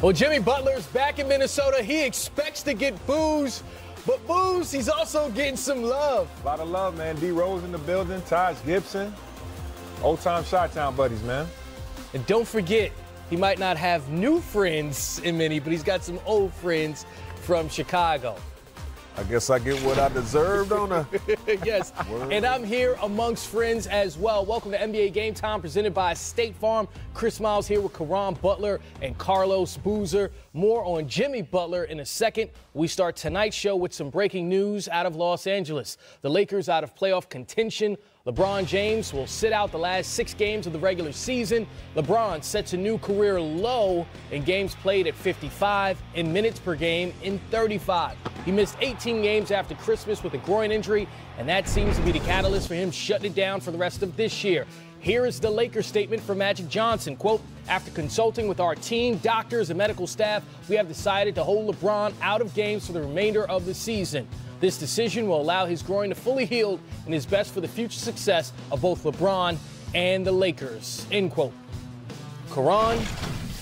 Well, Jimmy Butler's back in Minnesota. He expects to get boos, but boos, he's also getting some love. A lot of love, man. Derozan in the building, Taj Gibson. Old-time Shaqtin buddies, man. And don't forget, he might not have new friends in Minnie, but he's got some old friends from Chicago. I guess I get what I deserve, don't I? Yes, and I'm here amongst friends as well. Welcome to NBA Game Time, presented by State Farm. Chris Miles here with Caron Butler and Carlos Boozer. More on Jimmy Butler in a second. We start tonight's show with some breaking news out of Los Angeles. The Lakers out of playoff contention. LeBron James will sit out the last 6 games of the regular season. LeBron sets a new career low in games played at 55 and minutes per game in 35. He missed 18 games after Christmas with a groin injury, and that seems to be the catalyst for him shutting it down for the rest of this year. Here is the Lakers statement from Magic Johnson. Quote, after consulting with our team, doctors, and medical staff, we have decided to hold LeBron out of games for the remainder of the season. This decision will allow his groin to fully heal and is best for the future success of both LeBron and the Lakers, end quote. Caron,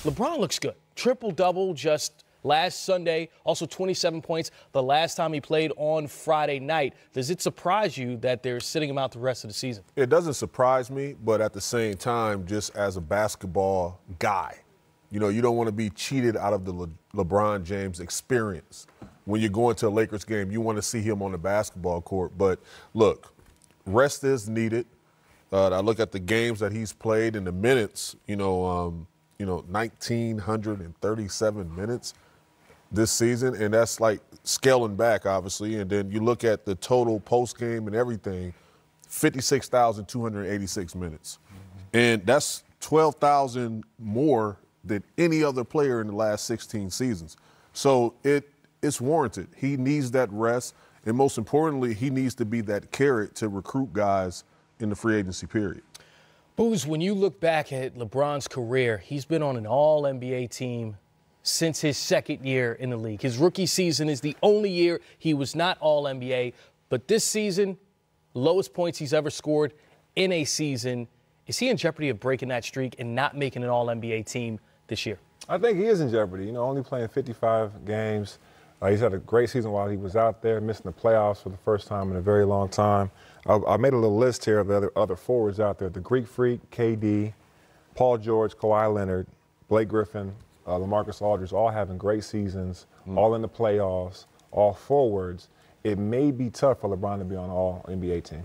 LeBron looks good. Triple-double just last Sunday, also 27 points the last time he played on Friday night. Does it surprise you that they're sitting him out the rest of the season? It doesn't surprise me, but at the same time, just as a basketball guy, you know, you don't want to be cheated out of the LeBron James experience. When you're going to a Lakers game, you want to see him on the basketball court. But look, rest is needed. I look at the games that he's played and the minutes, 1,937 minutes this season, and that's like scaling back, obviously. And then you look at the total post game and everything, 56,286 minutes. And that's 12,000 more than any other player in the last 16 seasons. So it's warranted. He needs that rest, and most importantly, he needs to be that carrot to recruit guys in the free agency period. Booz, when you look back at LeBron's career, he's been on an all-NBA team since his second year in the league. His rookie season is the only year he was not all-NBA, but this season, lowest points he's ever scored in a season. Is he in jeopardy of breaking that streak and not making an all-NBA team this year? I think he is in jeopardy, only playing 55 games. He's had a great season while he was out there, missing the playoffs for the first time in a very long time. I made a little list here of the other forwards out there. The Greek Freak, KD, Paul George, Kawhi Leonard, Blake Griffin, LaMarcus Aldridge, all having great seasons, all in the playoffs, all forwards. It may be tough for LeBron to be on an all-NBA team.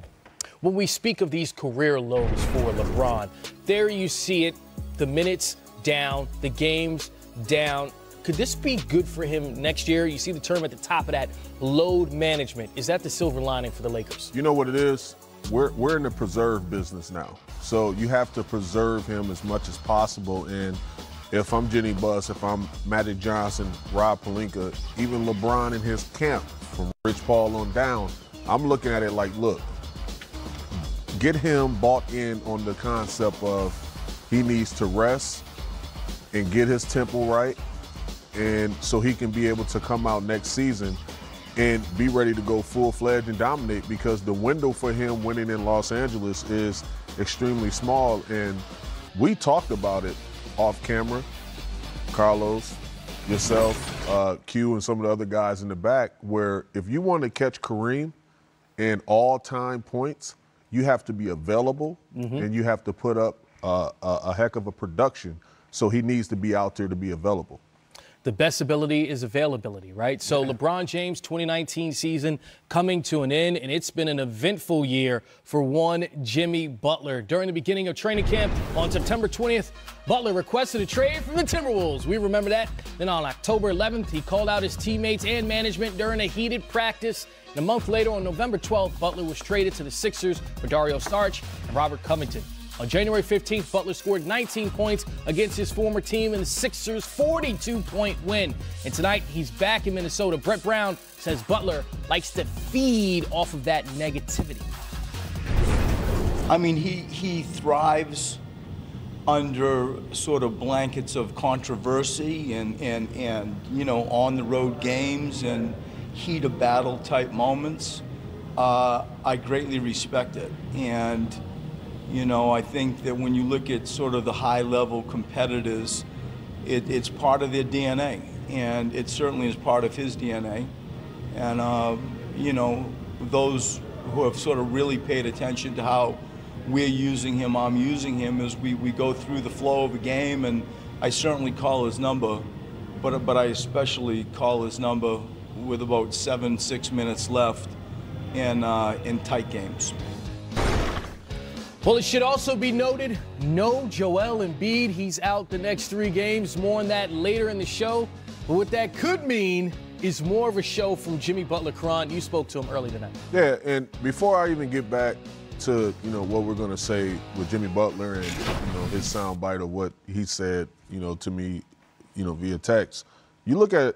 When we speak of these career lows for LeBron, there you see it, the minutes down, the games down. Could this be good for him next year? You see the term at the top of that, load management. Is that the silver lining for the Lakers? You know what it is? We're in the preserve business now. So you have to preserve him as much as possible. And if I'm Jenny Buss, if I'm Magic Johnson, Rob Pelinka, even LeBron in his camp, from Rich Paul on down, I'm looking at it like, look, get him bought in on the concept of he needs to rest and get his tempo right, and so he can be able to come out next season and be ready to go full-fledged and dominate, because the window for him winning in Los Angeles is extremely small. And we talked about it off camera, Carlos, yourself, Q, and some of the other guys in the back, where if you want to catch Kareem in all-time points, you have to be available and you have to put up a heck of a production. So he needs to be out there to be available. The best ability is availability, right? So LeBron James' 2019 season coming to an end, and it's been an eventful year for one Jimmy Butler. During the beginning of training camp on September 20th, Butler requested a trade from the Timberwolves. We remember that. Then on October 11th, he called out his teammates and management during a heated practice. And a month later, on November 12th, Butler was traded to the Sixers for Dario Saric and Robert Covington. On January 15th, Butler scored 19 points against his former team in the Sixers' 42-point win. And tonight, he's back in Minnesota. Brett Brown says Butler likes to feed off of that negativity. I mean, he thrives under sort of blankets of controversy and on the road games and heat of battle type moments. I greatly respect it. And I think that when you look at sort of the high-level competitors it's part of their DNA, and it certainly is part of his DNA. And, you know, those who have sort of really paid attention to how we're using him, I'm using him, as we go through the flow of a game, and I certainly call his number, but I especially call his number with about 6 minutes left in tight games. Well, it should also be noted, no Joel Embiid. He's out the next 3 games. More on that later in the show. But what that could mean is more of a show from Jimmy Butler. Karan, you spoke to him early tonight. Yeah, and before I even get back to, you know, what we're going to say with Jimmy Butler and, you know, his soundbite of what he said, you know, to me, you know, via text, you look at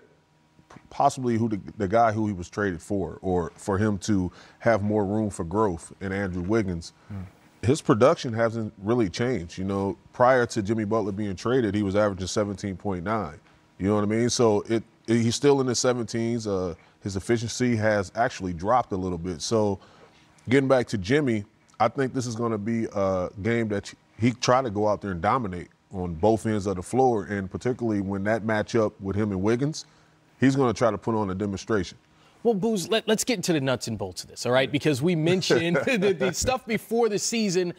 possibly who the guy who he was traded for, or for him to have more room for growth in Andrew Wiggins. His production hasn't really changed. You know, prior to Jimmy Butler being traded, he was averaging 17.9. You know what I mean? So he's still in the 17s. His efficiency has actually dropped a little bit. So getting back to Jimmy, I think this is going to be a game that he tried to go out there and dominate on both ends of the floor, and particularly when that matchup with him and Wiggins, he's going to try to put on a demonstration. Well, Booz, let's get into the nuts and bolts of this, all right? Because we mentioned the stuff before the season.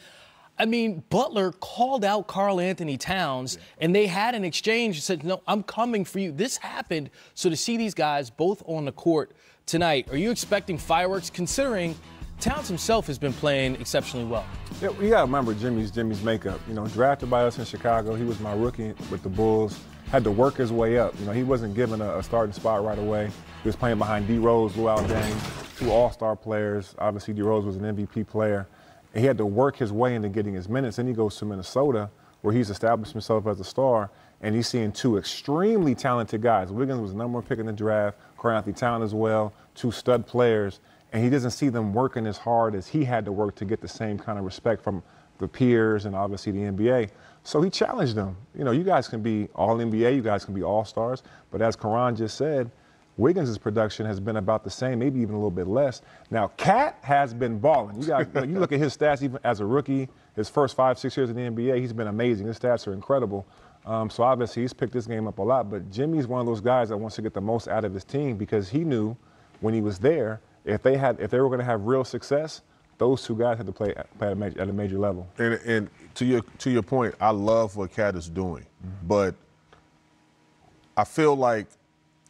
I mean, Butler called out Karl-Anthony Towns, and they had an exchange and said, no, I'm coming for you. This happened. So to see these guys both on the court tonight, are you expecting fireworks, considering Towns himself has been playing exceptionally well? Yeah, you got to remember Jimmy's makeup. You know, drafted by us in Chicago. He was my rookie with the Bulls. Had to work his way up. You know, he wasn't given a starting spot right away. He was playing behind D. Rose, Lou Deng, 2 all-star players. Obviously, D. Rose was an MVP player. And he had to work his way into getting his minutes. Then he goes to Minnesota, where he's established himself as a star, and he's seeing 2 extremely talented guys. Wiggins was the #1 pick in the draft, Karl-Anthony Towns as well, 2 stud players, and he doesn't see them working as hard as he had to work to get the same kind of respect from the peers and obviously the NBA. So he challenged them. You know, you guys can be all NBA, you guys can be all stars, but as Karan just said, Wiggins' production has been about the same, maybe even a little bit less. Now, Cat has been balling. You guys, you look at his stats even as a rookie, his first 5-6 years in the NBA, he's been amazing. His stats are incredible. So obviously he's picked this game up a lot, but Jimmy's one of those guys that wants to get the most out of his team, because he knew when he was there, if they were going to have real success, those 2 guys had to play at a major level. And to your point, I love what Cat is doing, but I feel like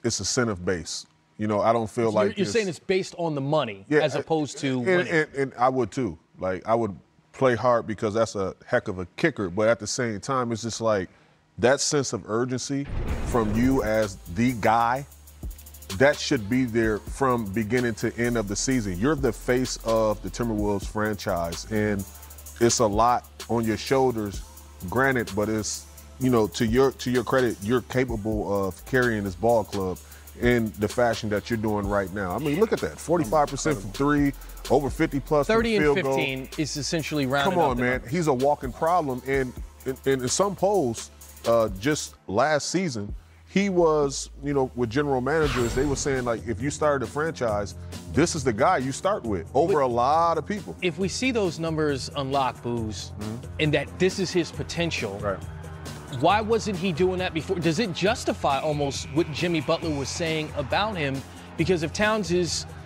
it's incentive-based. You know, I don't feel like you're saying it's based on the money, yeah, as opposed to winning. And I would too. Like, I would play hard because that's a heck of a kicker, but at the same time, it's just like that sense of urgency from you as the guy, that should be there from beginning to end of the season. You're the face of the Timberwolves franchise, and it's a lot on your shoulders, granted, but it's, you know, to your credit, you're capable of carrying this ball club in the fashion that you're doing right now. I mean, look at that, 45% from 3, over 50+ 30 from field and 15 goal. is essentially rounded Come on, up the man. numbers. He's a walking problem. And in some polls, just last season, he was, you know, with general managers, they were saying, like, if you started a franchise, this is the guy you start with over a lot of people. If we see those numbers unlock, Booz, and that this is his potential, Right. Why wasn't he doing that before? Does it justify almost what Jimmy Butler was saying about him? Because if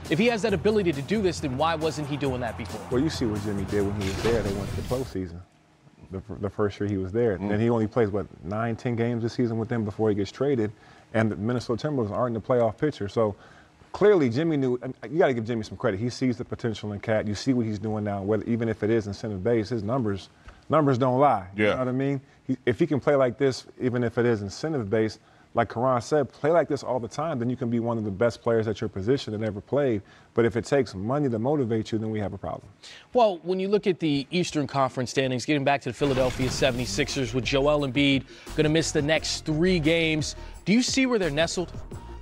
if he has that ability to do this, then why wasn't he doing that before? Well, you see what Jimmy did when he was there. They went to the postseason the first year he was there. And he only plays, 9-10 games this season with them before he gets traded. And the Minnesota Timberwolves aren't in the playoff picture. So clearly Jimmy knew, you got to give Jimmy some credit. He sees the potential in Cat. You see what he's doing now, even if it is incentive-based, his numbers don't lie. Yeah. You know what I mean? If he can play like this, even if it is incentive-based, like Karan said, play like this all the time, then you can be one of the best players at your position that ever played. But if it takes money to motivate you, then we have a problem. Well, when you look at the Eastern Conference standings, getting back to the Philadelphia 76ers with Joel Embiid going to miss the next 3 games, do you see where they're nestled?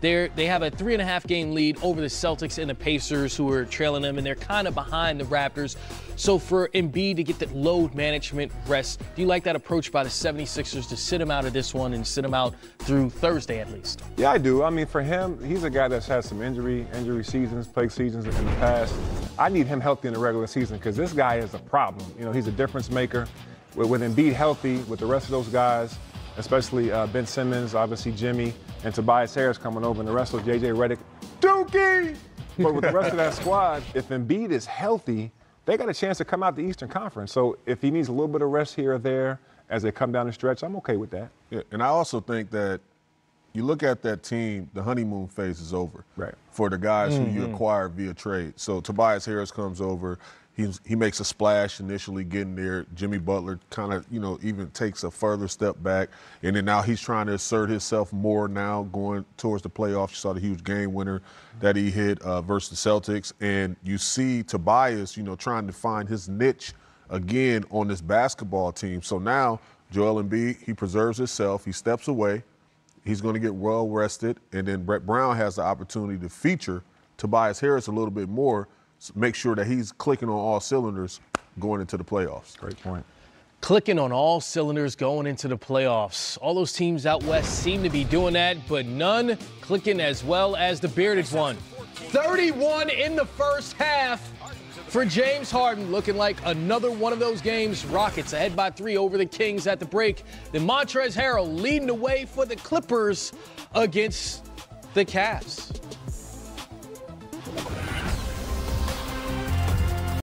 They have a 3.5-game lead over the Celtics and the Pacers, who are trailing them, and they're kind of behind the Raptors. So for Embiid to get that load management rest, do you like that approach by the 76ers to sit him out of this one and sit him out through Thursday at least? Yeah, I do. I mean, for him, he's a guy that's had some injury seasons, plague seasons in the past. I need him healthy in the regular season because this guy is a problem. You know, he's a difference maker. With Embiid healthy, with the rest of those guys, especially Ben Simmons, obviously Jimmy, and Tobias Harris coming over, and the rest of J.J. Redick, Dookie! But with the rest of that squad, if Embiid is healthy, they got a chance to come out the Eastern Conference. So if he needs a little bit of rest here or there as they come down the stretch, I'm okay with that. Yeah, and I also think that you look at that team, the honeymoon phase is over for the guys who you acquired via trade. So Tobias Harris comes over. He makes a splash initially getting there. Jimmy Butler kind of, even takes a further step back. And then now he's trying to assert himself more now going towards the playoffs. You saw the huge game winner that he hit versus the Celtics. And you see Tobias, trying to find his niche again on this basketball team. So now Joel Embiid, he preserves himself. He steps away. He's going to get well rested. And then Brett Brown has the opportunity to feature Tobias Harris a little bit more. Make sure that he's clicking on all cylinders going into the playoffs. Great point. Clicking on all cylinders going into the playoffs. All those teams out west seem to be doing that, but none clicking as well as the bearded one. 31 in the first half for James Harden, looking like another one of those games. Rockets ahead by 3 over the Kings at the break. Then Montrezl Harrell leading the way for the Clippers against the Cavs.